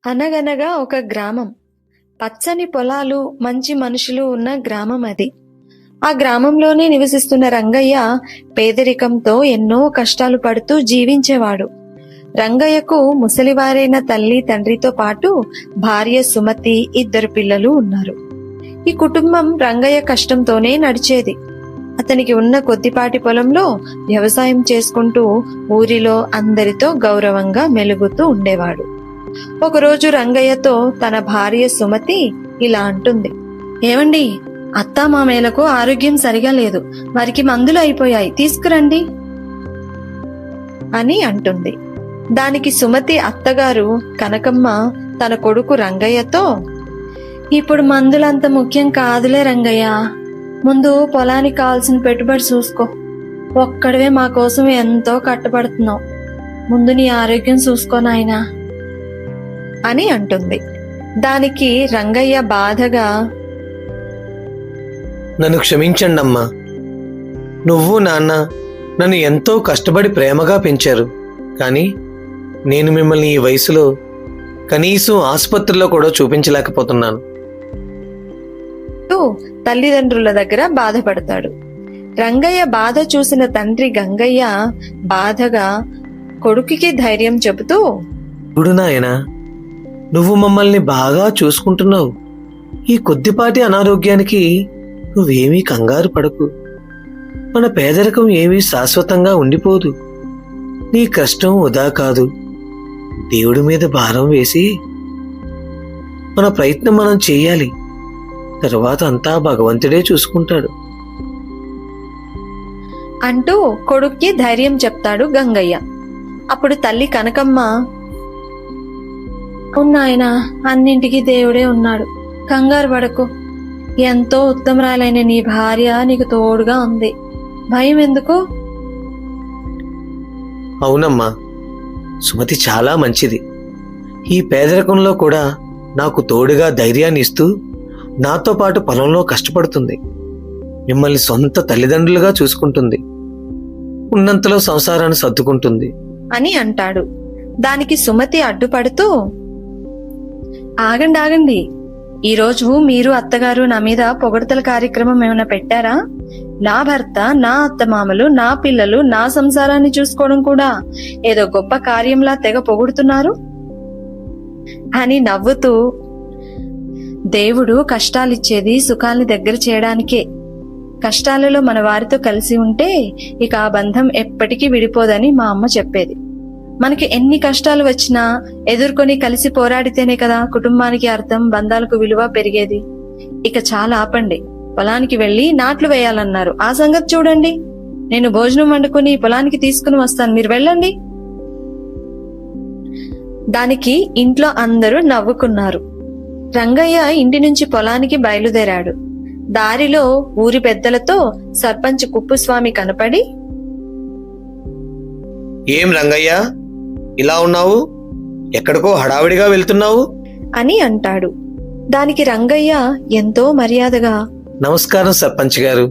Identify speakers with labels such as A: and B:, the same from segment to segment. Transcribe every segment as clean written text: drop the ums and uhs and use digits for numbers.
A: అనగనగా ఒక గ్రామం. పచ్చని పొలాలు, మంచి మనుషులు ఉన్న గ్రామం అది. ఆ గ్రామంలోనే నివసిస్తున్న రంగయ్య పేదరికంతో ఎన్నో కష్టాలు పడుతూ జీవించేవాడు. రంగయ్యకు ముసలివారైన తల్లి తండ్రితో పాటు భార్య సుమతి, 2 పిల్లలు ఉన్నారు. ఈ కుటుంబం రంగయ్య కష్టంతోనే నడిచేది. అతనికి ఉన్న కొద్దిపాటి పొలంలో వ్యవసాయం చేసుకుంటూ ఊరిలో అందరితో గౌరవంగా మెలుగుతూ ఉండేవాడు. ఒకరోజు రంగయ్యతో తన భార్య సుమతి ఇలా అంటుంది. ఏమండి, అత్తామామేలకు ఆరోగ్యం సరిగా లేదు, వారికి మందులు అయిపోయాయి, తీసుకురండి అని అంటుంది. దానికి సుమతి అత్తగారు కనకమ్మ తన కొడుకు రంగయ్యతో, ఇప్పుడు మందులంత ముఖ్యం కాదులే రంగయ్య, ముందు పొలానికి కావాల్సిన పెట్టుబడి చూసుకో, ఒక్కడవే మా కోసం ఎంతో కట్టబడుతున్నావు, ముందు నీ ఆరోగ్యం చూసుకో నాయనా అని అంటుంది. దానికి రంగయ్య బాధగా,
B: నన్ను క్షమించండి అమ్మా, నువ్వు నాన్న నన్ను ఎంతో కష్టపడి ప్రేమగా పెంచారు, కానీ నేను మిమ్మల్ని ఈ వయసులో కనీసం ఆసుపత్రిలో కూడా చూపించలేకపోతున్నాను.
A: తల్లిదండ్రుల దగ్గర బాధపడతాడు. రంగయ్య బాధ చూసిన తండ్రి గంగయ్య బాధగా కొడుకుకి ధైర్యం చెబుతూ,
B: ఇప్పుడు నాయనా, నువ్వు మమ్మల్ని బాగా చూసుకుంటున్నావు, ఈ కొద్దిపాటి అనారోగ్యానికి నువ్వేమీ కంగారు పడకు, మన పేదరికం ఏమీ శాశ్వతంగా ఉండిపోదు, నీ కష్టం వృధా కాదు, దేవుడి మీద భారం వేసి మన ప్రయత్నం మనం చెయ్యాలి, తర్వాత అంతా భగవంతుడే చూసుకుంటాడు
A: అంటూ కొడుక్కి ధైర్యం చెప్తాడు గంగయ్య. అప్పుడు తల్లి కనకమ్మ, ఉన్నాయనా, అన్నింటికి దేవుడే ఉన్నాడు, కంగారు పడకు, ఎంతో ఉత్తమరాలైన నీ భార్య నీకు తోడుగా ఉంది, భయం ఎందుకు?
B: అవునమ్మా, సుమతి చాలా మంచిది, ఈ పేదరికంలో కూడా నాకు తోడుగా ధైర్యాన్ని ఇస్తూ నాతో పాటు పొలంలో కష్టపడుతుంది, మిమ్మల్ని సొంత తల్లిదండ్రులుగా చూసుకుంటుంది, ఉన్నంతలో సంసారాన్ని సర్దుకుంటుంది
A: అని అంటాడు. దానికి సుమతి అడ్డుపడుతూ, ఆగండి, ఈరోజు మీరు అత్తగారు నా మీద పొగడతల కార్యక్రమం ఏమైనా పెట్టారా? నా భర్త, నా అత్తమామలు, నా పిల్లలు, నా సంసారాన్ని చూసుకోవడం కూడా ఏదో గొప్ప కార్యంలా తెగ పొగుడుతున్నారు అని నవ్వుతూ, దేవుడు కష్టాలిచ్చేది సుఖాల్ని దగ్గర చేయడానికే, కష్టాలలో మన వారితో కలిసి ఉంటే ఇక ఆ బంధం ఎప్పటికీ విడిపోదని మా అమ్మ చెప్పేది. మనకి ఎన్ని కష్టాలు వచ్చినా ఎదుర్కొని కలిసి పోరాడితేనే కదా కుటుంబానికి అర్థం, బంధాలకు విలువ పెరిగేది. ఇక చాలా ఆపండి, పొలానికి వెళ్లి నాట్లు వేయాలన్నారు, ఆ సంగతి చూడండి, నేను భోజనం వండుకుని పొలానికి తీసుకుని వస్తాను, మీరు వెళ్ళండి. దానికి ఇంట్లో అందరూ నవ్వుకున్నారు. రంగయ్య ఇంటి నుంచి పొలానికి బయలుదేరాడు. దారిలో ఊరి పెద్దలతో సర్పంచ్ కుప్పుస్వామి కనపడి,
B: ఏం రంగయ్య, ఇలా ఉన్నావు, ఎక్కడికో హడావిడిగా వెళ్తున్నావు
A: అని అంటాడు. దానికి రంగయ్య ఎంతో మర్యాదగా,
B: నమస్కారం సర్పంచ్ గారు,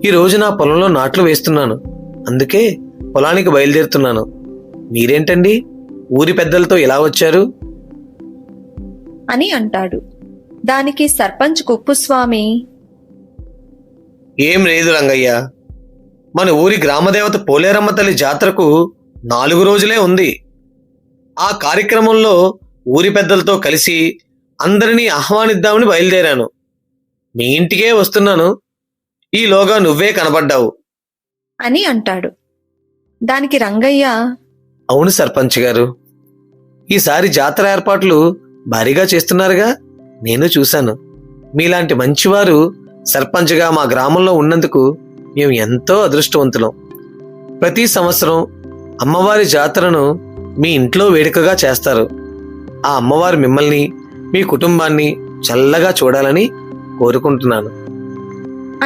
B: ఈ రోజు నా పొలంలో నాట్లు వేస్తున్నాను, అందుకే పొలానికి బయలుదేరుతున్నాను, మీరేంటండి ఊరి పెద్దలతో ఇలా వచ్చారు
A: అని అంటాడు. దానికి సర్పంచ్ కుప్పుస్వామి,
B: ఏం లేదు రంగయ్య, మన ఊరి గ్రామదేవత పోలేరమ్మ తల్లి జాతరకు 4 రోజులే ఉంది, ఆ కార్యక్రమంలో ఊరి పెద్దలతో కలిసి అందరినీ ఆహ్వానిద్దామని బయలుదేరాను, మీ ఇంటికే వస్తున్నాను, ఈలోగా నువ్వే కనబడ్డావు
A: అని అంటాడు. దానికి రంగయ్య,
B: అవును సర్పంచ్ గారు, ఈసారి జాతర ఏర్పాట్లు భారీగా చేస్తున్నారుగా, నేను చూశాను, మీలాంటి మంచివారు సర్పంచ్గా మా గ్రామంలో ఉన్నందుకు మేము ఎంతో అదృష్టవంతులం. ప్రతి సంవత్సరం అమ్మవారి జాతరను మీ ఇంట్లో వేడుకగా చేస్తారు, ఆ అమ్మవారు మిమ్మల్ని, మీ కుటుంబాన్ని చల్లగా చూడాలని కోరుకుంటున్నాను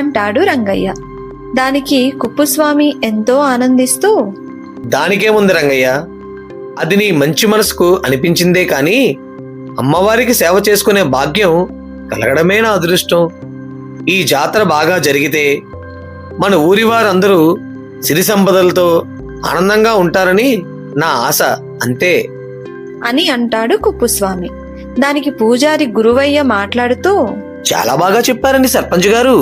A: అంటాడు రంగయ్య. దానికి కుప్పుస్వామి ఎంతో ఆనందిస్తూ,
B: దానికేముంది రంగయ్య, అది నీ మంచి మనసుకు అనిపించిందే కానీ అమ్మవారికి సేవ చేసుకునే భాగ్యం కలగడమే నా అదృష్టం. ఈ జాతర బాగా జరిగితే మన ఊరి వారందరూ సిరి సంపదలతో ఆనందంగా ఉంటారని నా ఆశ, అంతే
A: అని అంటాడు కుప్పుస్వామి. దానికి పూజారి గురువయ్య మాట్లాడుతూ,
B: చాలా బాగా చెప్పారండి సర్పంచ్ గారు.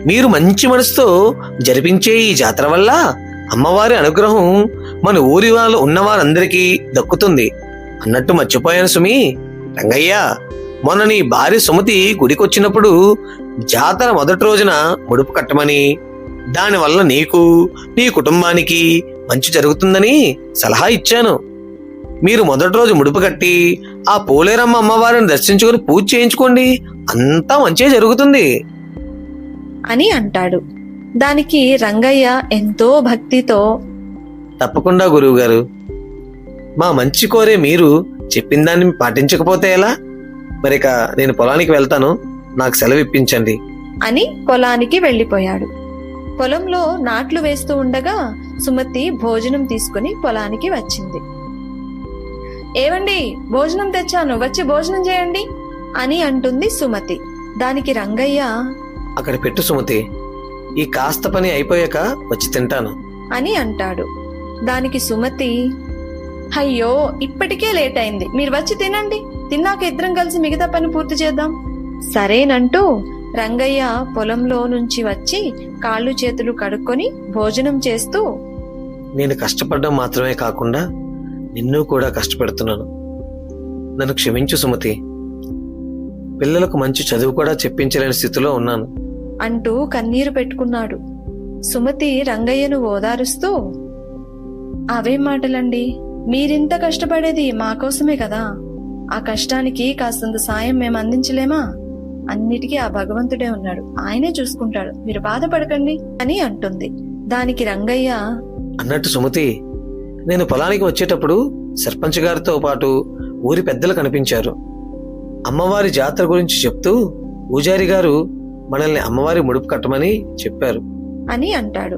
B: మీరు మంచి మనసుతో జరిపించే ఈ జాతర వల్ల అమ్మవారి అనుగ్రహం మన ఊరి వాళ్ళు ఉన్నవారందరికీ దక్కుతుంది. అన్నట్టు మర్చిపోయాను సుమి, రంగయ్య, మొన్న నీ భార్య సుమతి గుడికొచ్చినప్పుడు జాతర మొదటి రోజున ముడుపు కట్టమని, దానివల్ల నీకు నీ కుటుంబానికి మంచి జరుగుతుందని సలహా ఇచ్చాను. మీరు మొదటి రోజు ముడుపు కట్టి ఆ పోలేరమ్మ అమ్మవారిని దర్శించుకుని పూజ చేయించుకోండి, అంతా మంచిగా జరుగుతుంది
A: అని అంటాడు. దానికి రంగయ్య ఎంతో భక్తితో,
B: తప్పకుండా గురువు గారు, మా మంచి కోరే మీరు చెప్పిన దాన్ని పాటించకపోతే ఎలా? మరిక నేను పొలానికి వెళ్తాను, నాకు సెలవు ఇప్పించండి
A: అని పొలానికి వెళ్లిపోయాడు. పొలంలో నాట్లు వేస్తూ ఉండగా సుమతి భోజనం తీసుకుని పొలానికి వచ్చింది. ఏవండి, భోజనం తెచ్చాను, వచ్చి భోజనం చేయండి అని అంటుంది సుమతి. దానికి రంగయ్య,
B: అక్కడ పెట్టు సుమతి, ఈ కాస్త పని అయిపోయాక వచ్చి తింటాను
A: అని అంటాడు. దానికి సుమతి, అయ్యో ఇప్పటికే లేట్ అయింది, మీరు వచ్చి తినండి, తిన్నాక ఇద్దరం కలిసి మిగతా పని పూర్తి చేద్దాం. సరేనంటూ రంగయ్య పొలంలో నుంచి వచ్చి కాళ్ళు చేతులు కడుక్కొని భోజనం చేస్తూ,
B: నేను కష్టపడడం మాత్రమే కాకుండా నిన్ను కూడా కష్టపెడుతున్నాను, నన్ను క్షమించు సుమతి. పిల్లలకు మంచి చదువు కూడా చెప్పించలేని స్థితిలో ఉన్నాను
A: అంటూ కన్నీరు పెట్టుకున్నాడు. సుమతి రంగయ్యను ఓదారుస్తూ, అవేం మాటలండి, మీరింత కష్టపడేది మా కోసమే కదా, ఆ కష్టానికి కాస్తంత సాయం మేము అందించలేమా? అన్నిటికీ ఆ భగవంతుడే ఉన్నాడు, ఆయనే చూసుకుంటాడు, మీరు బాధపడకండి అని అంటుంది. దానికి రంగయ్య,
B: అన్నట్టు సుమతి, నేను పొలానికి వచ్చేటప్పుడు సర్పంచ్ గారితో పాటు ఊరి పెద్దలు కనిపించారు. అమ్మవారి జాతర గురించి చెప్తూ పూజారి గారు మనల్ని అమ్మవారి ముడుపు కట్టమని చెప్పారు
A: అని అంటాడు.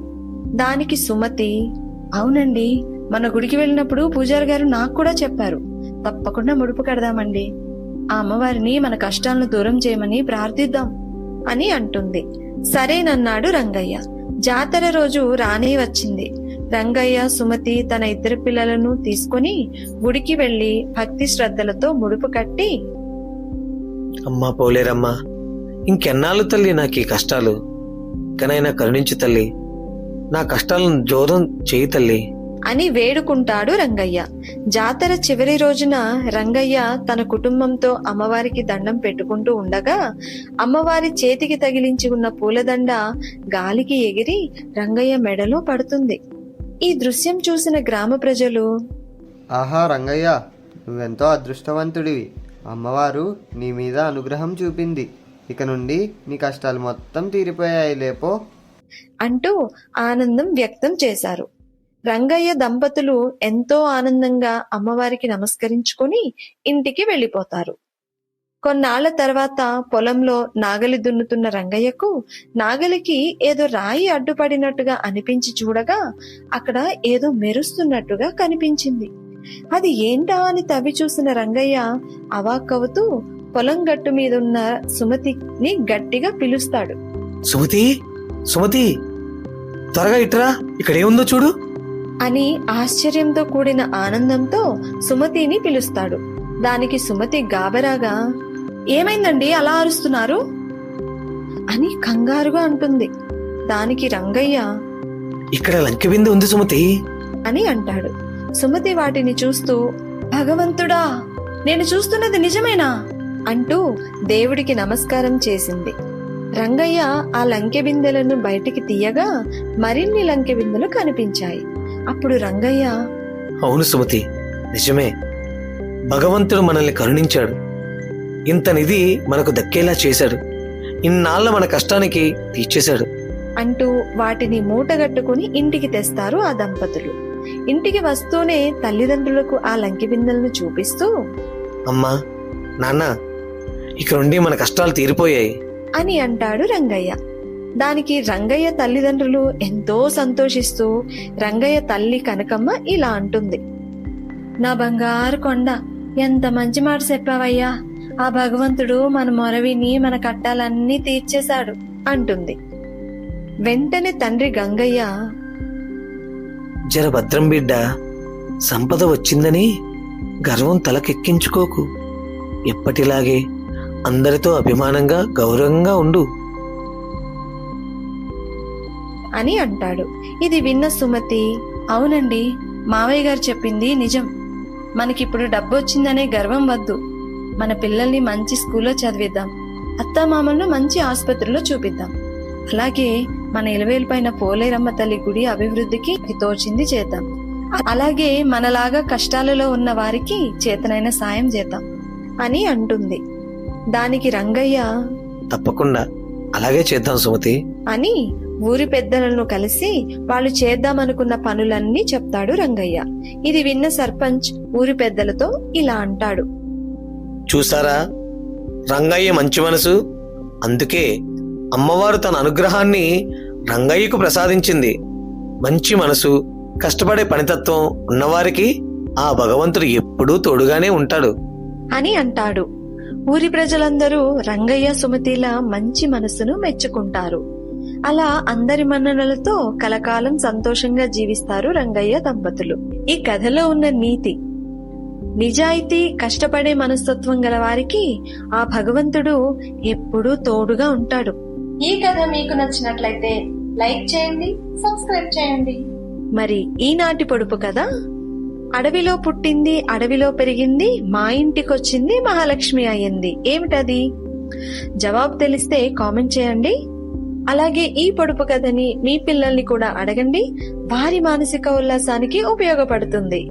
A: దానికి సుమతి, అవునండి, మన గుడికి వెళ్ళినప్పుడు పూజారి గారు నాకు కూడా చెప్పారు, తప్పకుండా ముడుపు కడదామండి, ఆ అమ్మవారిని మన కష్టాలను దూరం చేయమని ప్రార్థిద్దాం అని అంటుంది. సరేనన్నాడు రంగయ్య. జాతర రోజు రానే వచ్చింది. రంగయ్య సుమతి తన ఇద్దరు పిల్లలను తీసుకుని గుడికి వెళ్లి భక్తి శ్రద్ధలతో ముడుపు కట్టి,
B: అమ్మా పోలేరమ్మా, ఇంకెన్నాళ్ళు తల్లి నాకు ఈ కష్టాలు, ఇకనైనా కరుణించు తల్లి, నా కష్టాలను దూరం చేయి తల్లి
A: అని వేడుకుంటాడు రంగయ్య. జాతర చివరి రోజున రంగయ్య తన కుటుంబంతో అమ్మవారికి దండం పెట్టుకుంటూ ఉండగా అమ్మవారి చేతికి తగిలించి ఉన్న పూలదండ గాలికి ఎగిరి రంగయ్య మెడలో పడుతుంది. ఈ దృశ్యం చూసిన గ్రామ ప్రజలు,
C: ఆహా రంగయ్య, నువ్వెంతో అదృష్టవంతుడివి, అమ్మవారు నీ మీద అనుగ్రహం చూపింది, ఇక నుండి నీ కష్టాలు మొత్తం తీరిపోయాయి లేపో
A: అంటూ ఆనందం వ్యక్తం చేశారు. రంగయ్య దంపతులు ఎంతో ఆనందంగా అమ్మవారికి నమస్కరించుకుని ఇంటికి వెళ్లిపోతారు. కొన్నాళ్ల తర్వాత పొలంలో నాగలి దున్నుతున్న రంగయ్యకు నాగలికి ఏదో రాయి అడ్డుపడినట్టుగా అనిపించి చూడగా అక్కడ ఏదో మెరుస్తున్నట్టుగా కనిపించింది. అది ఏంటా అని తవ్వి చూసిన రంగయ్య అవాక్కవుతూ పొలం గట్టు మీదున్న సుమతిని గట్టిగా పిలుస్తాడు.
B: సుమతి, సుమతి, త్వరగా ఇట్రా, ఇక్కడేముందో చూడు
A: అని ఆశ్చర్యంతో కూడిన ఆనందంతో సుమతిని పిలుస్తాడు. దానికి సుమతి గాబరాగా, ఏమైందండి అలా అరుస్తున్నారు అని కంగారుగా అంటుంది. దానికి రంగయ్య,
B: ఇక్కడ లంకె బిందె ఉంది సుమతి
A: అని అంటాడు. సుమతి వాటిని చూస్తూ, భగవంతుడా, నేను చూస్తున్నది నిజమేనా అంటూ దేవుడికి నమస్కారం చేసింది. రంగయ్య ఆ లంకె బిందెలను బయటికి తీయగా మరిన్ని లంకె బిందెలు కనిపించాయి. అప్పుడు రంగయ్య,
B: అవును సుమతి, నిజమే, భగవంతుడు మనల్ని కరుణించాడు, ఇంత నిధి మనకు దక్కేలా చేశాడు, ఇన్నాళ్ల మన కష్టానికి తీర్చేశాడు
A: అంటూ వాటిని మూటగట్టుకుని ఇంటికి తెస్తారు ఆ దంపతులు. ఇంటికి వస్తూనే తల్లిదండ్రులకు ఆ లంకె బిందెలను చూపిస్తూ,
B: అమ్మా, నాన్న, ఇక నుండి మన కష్టాలు తీరిపోయాయి
A: అని అంటాడు రంగయ్య. దానికి రంగయ్య తల్లిదండ్రులు ఎంతో సంతోషిస్తూ రంగయ్య తల్లి కనకమ్మ ఇలా అంటుంది, నా బంగారు కొండ, ఎంత మంచి మాట చెప్పావయ్యా, ఆ భగవంతుడు మన మొరవిని మన కట్టాలన్నీ తీర్చేశాడు అంటుంది. వెంటనే తండ్రి గంగయ్య,
B: జర భద్రం బిడ్డ, సంపద వచ్చిందని గర్వం తలకెక్కించుకోకు. ఎప్పటిలాగే అందరితో అభిమానంగా గౌరవంగా ఉండు
A: అని అంటాడు. ఇది విన్న సుమతి, అవునండి, మావయ్య గారు చెప్పింది నిజం. మనకిప్పుడు డబ్బు వచ్చిందనే గర్వం వద్దు. మన పిల్లల్ని మంచి స్కూల్లో చదివిద్దాం, అత్తామామలను మంచి ఆసుపత్రిలో చూపిద్దాం. అలాగే మన ఇలవేల్పైన పోలేరమ్మ తల్లి గుడి అభివృద్ధికి తోచింది చేద్దాం. అలాగే మనలాగా కష్టాలలో ఉన్న వారికి చేతనైన సాయం చేద్దాం అని అంటుంది. దానికి రంగయ్య,
B: తప్పకుండా అలాగే చేద్దాం సుమతి
A: అని ఊరి పెద్దలను కలిసి వాళ్ళు చేద్దామనుకున్న పనులన్నీ చెప్తాడు రంగయ్య. ఇది విన్న సర్పంచ్ ఊరి పెద్దలతో ఇలా అంటాడు.
B: చూసారా, రంగయ్య మంచి మనసు. అందుకే అమ్మవారు తన అనుగ్రహాన్ని రంగయ్యకు ప్రసాదించింది. మంచి మనసు, కష్టపడే పనితత్వం ఉన్నవారికి ఆ భగవంతుడు ఎప్పుడూ తోడుగానే ఉంటాడు
A: అని అంటాడు. ఊరి ప్రజలందరూ రంగయ్య సుమతిల మంచి మనసును మెచ్చుకుంటారు. అలా అందరి మన్ననలతో కలకాలం సంతోషంగా జీవిస్తారు రంగయ్య దంపతులు. ఈ కథలో ఉన్న నీతి, నిజాయితీ, కష్టపడే మనస్తత్వం గల వారికి ఆ భగవంతుడు ఎప్పుడూ తోడుగా ఉంటాడు. ఈ కథ మీకు నచ్చినట్లయితే లైక్ చేయండి, సబ్స్క్రైబ్ చేయండి. మరి ఈనాటి పొడుపు కథ, అడవిలో పుట్టింది అడవిలో పెరిగింది, మా ఇంటికొచ్చింది మహాలక్ష్మి అయ్యింది. ఏమిటది? జవాబు తెలిస్తే కామెంట్ చేయండి. అలాగే ఈ పొడుపు కథని మీ పిల్లల్ని కూడా అడగండి, వారి మానసిక ఉల్లాసానికి ఉపయోగపడుతుంది.